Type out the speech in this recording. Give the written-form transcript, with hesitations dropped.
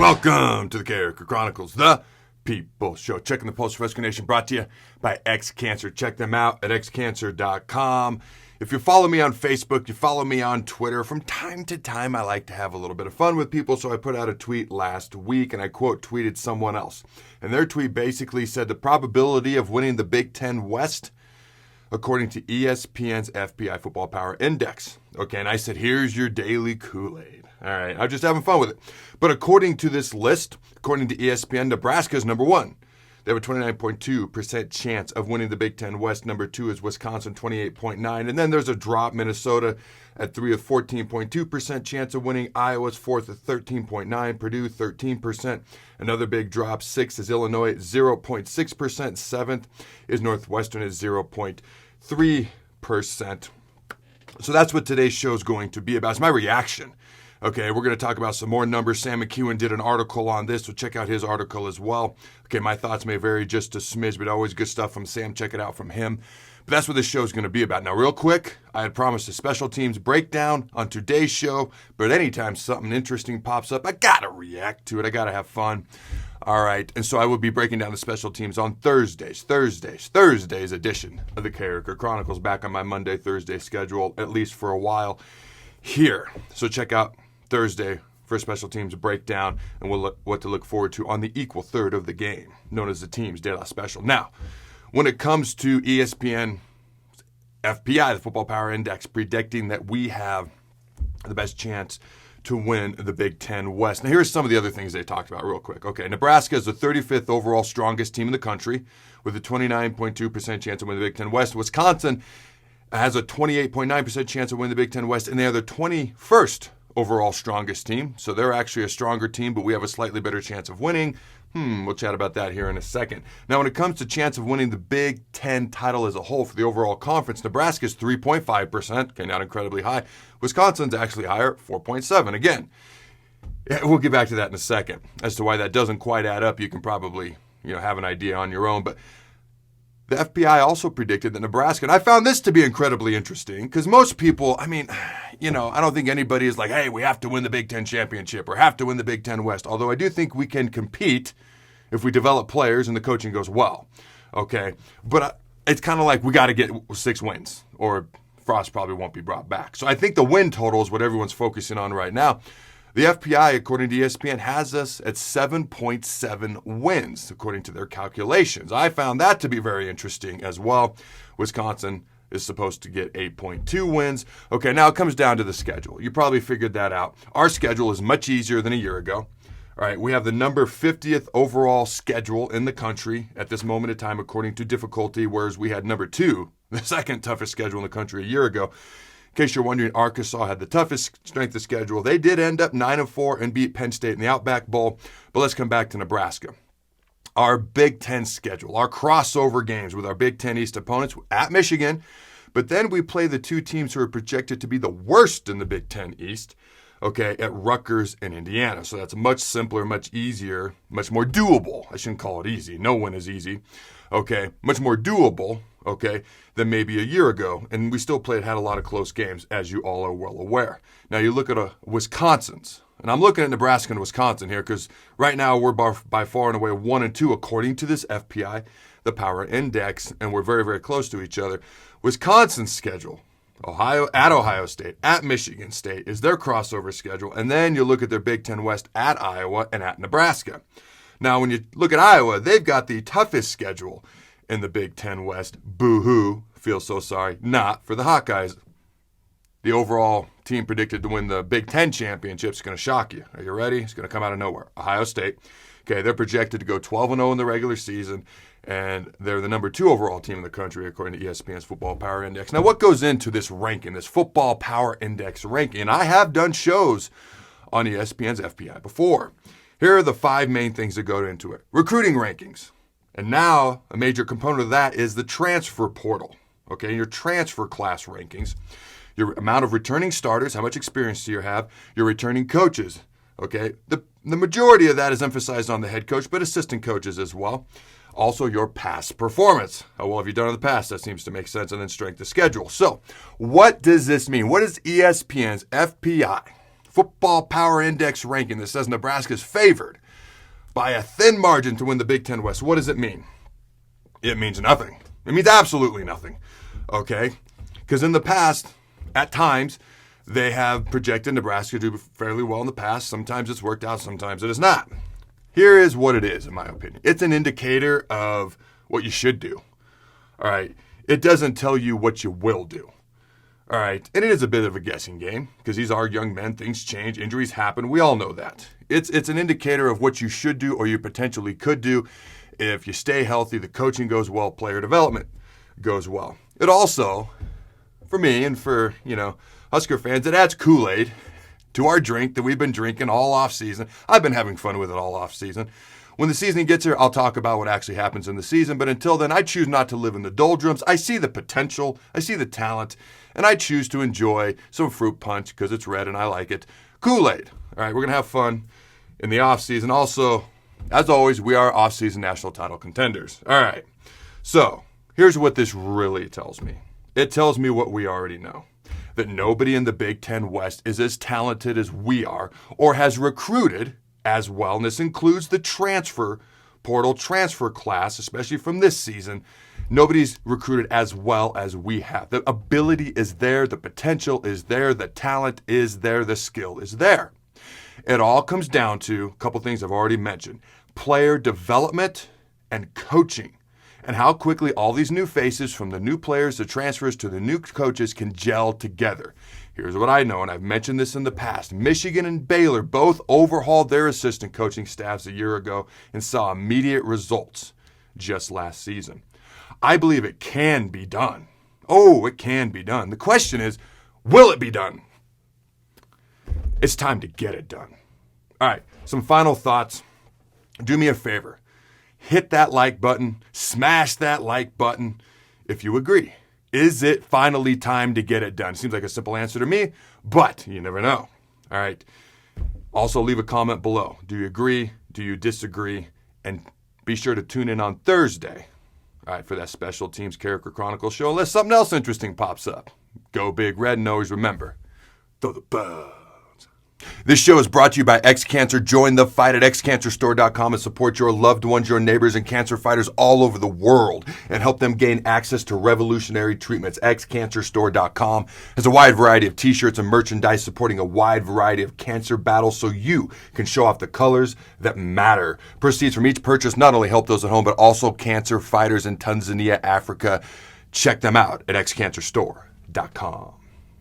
Welcome to the Carriker Chronicles, the People Show. Checking the pulse of Husker Nation, brought to you by XCancer. Check them out at XCancer.com. If you follow me on Facebook, you follow me on Twitter, from time to time I like to have a little bit of fun with people, so I put out a tweet last week, and I quote tweeted someone else. And their tweet basically said the probability of winning the Big Ten West, according to ESPN's FPI Football Power Index. Okay, and I said, here's your daily Kool-Aid. All right, I'm just having fun with it. But according to this list, according to ESPN, Nebraska is number one. They have a 29.2% chance of winning the Big Ten West. Number two is Wisconsin, 28.9%. And then there's a drop, Minnesota at 3 with 14.2% chance of winning. Iowa's fourth at 13.9%. Purdue, 13%. Another big drop. Sixth is Illinois at 0.6%. Seventh is Northwestern at 0.3%. So that's what today's show is going to be about. It's my reaction. Okay, we're going to talk about some more numbers. Sam McEwen did an article on this, so check out his article as well. Okay, my thoughts may vary just a smidge, but always good stuff from Sam. Check it out from him. But that's what this show is going to be about. Now, real quick, I had promised a special teams breakdown on today's show, but anytime something interesting pops up, I got to react to it. I got to have fun. All right, and so I will be breaking down the special teams on Thursday's edition of the Carriker Chronicles, back on my Monday, Thursday schedule, at least for a while here. So check out Thursday for a special teams breakdown, and we'll look what to look forward to on the equal third of the game, known as the Teams De La Special. Now, when it comes to ESPN FPI, the Football Power Index, predicting that we have the best chance to win the Big Ten West. Now, here's some of the other things they talked about real quick. Okay, Nebraska is the 35th overall strongest team in the country with a 29.2% chance of winning the Big Ten West. Wisconsin has a 28.9% chance of winning the Big Ten West, and they are the 21st overall strongest team. So they're actually a stronger team, but we have a slightly better chance of winning. We'll chat about that here in a second. Now, when it comes to chance of winning the Big Ten title as a whole for the overall conference, Nebraska is 3.5%. Okay, not incredibly high. Wisconsin's actually higher, 4.7%. Again, we'll get back to that in a second. As to why that doesn't quite add up, you can probably have an idea on your own. But the FBI also predicted that Nebraska, and I found this to be incredibly interesting, because most people, I don't think anybody is like, hey, we have to win the Big Ten championship or have to win the Big Ten West. Although I do think we can compete if we develop players and the coaching goes well. Okay, but it's kind of like we got to get 6 wins or Frost probably won't be brought back. So I think the win total is what everyone's focusing on right now. The FPI, according to ESPN, has us at 7.7 wins, according to their calculations. I found that to be very interesting as well. Wisconsin is supposed to get 8.2 wins. Okay, now it comes down to the schedule. You probably figured that out. Our schedule is much easier than a year ago. All right, we have the number 50th overall schedule in the country at this moment in time, according to difficulty, whereas we had number 2, the second toughest schedule in the country a year ago. In case you're wondering, Arkansas had the toughest strength of schedule. They did end up 9-4 and beat Penn State in the Outback Bowl. But let's come back to Nebraska. Our Big Ten schedule, our crossover games with our Big Ten East opponents at Michigan. But then we play the 2 teams who are projected to be the worst in the Big Ten East, okay, at Rutgers and Indiana. So that's much simpler, much easier, much more doable. I shouldn't call it easy. No one is easy. Okay, much more doable, okay, than maybe a year ago. And we still had a lot of close games, as you all are well aware. Now you look at Wisconsin's, and I'm looking at Nebraska and Wisconsin here because right now we're by far and away 1 and 2 according to this FPI, the Power Index, and we're very, very close to each other. Wisconsin's schedule, Ohio State, at Michigan State is their crossover schedule, and then you look at their Big Ten West at Iowa and at Nebraska. Now, when you look at Iowa, they've got the toughest schedule in the Big Ten West. Boo-hoo. Feel so sorry. Not for the Hawkeyes. The overall team predicted to win the Big Ten championship is going to shock you. Are you ready? It's going to come out of nowhere. Ohio State. Okay, they're projected to go 12-0 in the regular season, and they're the number 2 overall team in the country, according to ESPN's Football Power Index. Now, what goes into this ranking, this Football Power Index ranking? And I have done shows on ESPN's FPI before. Here are the 5 main things that go into it. Recruiting rankings. And now a major component of that is the transfer portal. Okay, your transfer class rankings. Your amount of returning starters, how much experience do you have? Your returning coaches. Okay, the majority of that is emphasized on the head coach, but assistant coaches as well. Also, your past performance. How well have you done in the past? That seems to make sense. And then strength of schedule. So what does this mean? What does ESPN's FPI Football Power Index ranking that says Nebraska is favored by a thin margin to win the Big Ten West. What does it mean? It means nothing. It means absolutely nothing. Okay? Because in the past, at times, they have projected Nebraska to do fairly well in the past. Sometimes it's worked out, sometimes it is not. Here is what it is, in my opinion. It's an indicator of what you should do. All right? It doesn't tell you what you will do. All right? And it is a bit of a guessing game because these are young men. Things change. Injuries happen. We all know that. It's an indicator of what you should do or you potentially could do. If you stay healthy, the coaching goes well, player development goes well. It also, for me and for, Husker fans, it adds Kool-Aid to our drink that we've been drinking all off season. I've been having fun with it all off season. When the season gets here, I'll talk about what actually happens in the season. But until then, I choose not to live in the doldrums. I see the potential. I see the talent. And I choose to enjoy some fruit punch because it's red and I like it. Kool-Aid. All right, we're going to have fun in the off season. Also, as always, we are off-season national title contenders. All right. So here's what this really tells me. It tells me what we already know. That nobody in the Big Ten West is as talented as we are or has recruited as well. And this includes the transfer portal transfer class, especially from this season. Nobody's recruited as well as we have. The ability is there. The potential is there. The talent is there. The skill is there. It all comes down to a couple things I've already mentioned. Player development and coaching. And how quickly all these new faces, from the new players, the transfers, to the new coaches, can gel together. Here's what I know, and I've mentioned this in the past. Michigan and Baylor both overhauled their assistant coaching staffs a year ago and saw immediate results just last season. I believe it can be done. Oh, it can be done. The question is, will it be done? It's time to get it done. All right, some final thoughts. Do me a favor. Hit that like button. Smash that like button if you agree. Is it finally time to get it done? Seems like a simple answer to me, but you never know. All right. Also, leave a comment below. Do you agree? Do you disagree? And be sure to tune in on Thursday, all right, for that special Teams Carriker Chronicles show, unless something else interesting pops up. Go Big Red, and always remember, throw the bug. This show is brought to you by XCancer. Join the fight at XCancerStore.com and support your loved ones, your neighbors, and cancer fighters all over the world and help them gain access to revolutionary treatments. XCancerStore.com has a wide variety of t-shirts and merchandise supporting a wide variety of cancer battles so you can show off the colors that matter. Proceeds from each purchase not only help those at home, but also cancer fighters in Tanzania, Africa. Check them out at XCancerStore.com.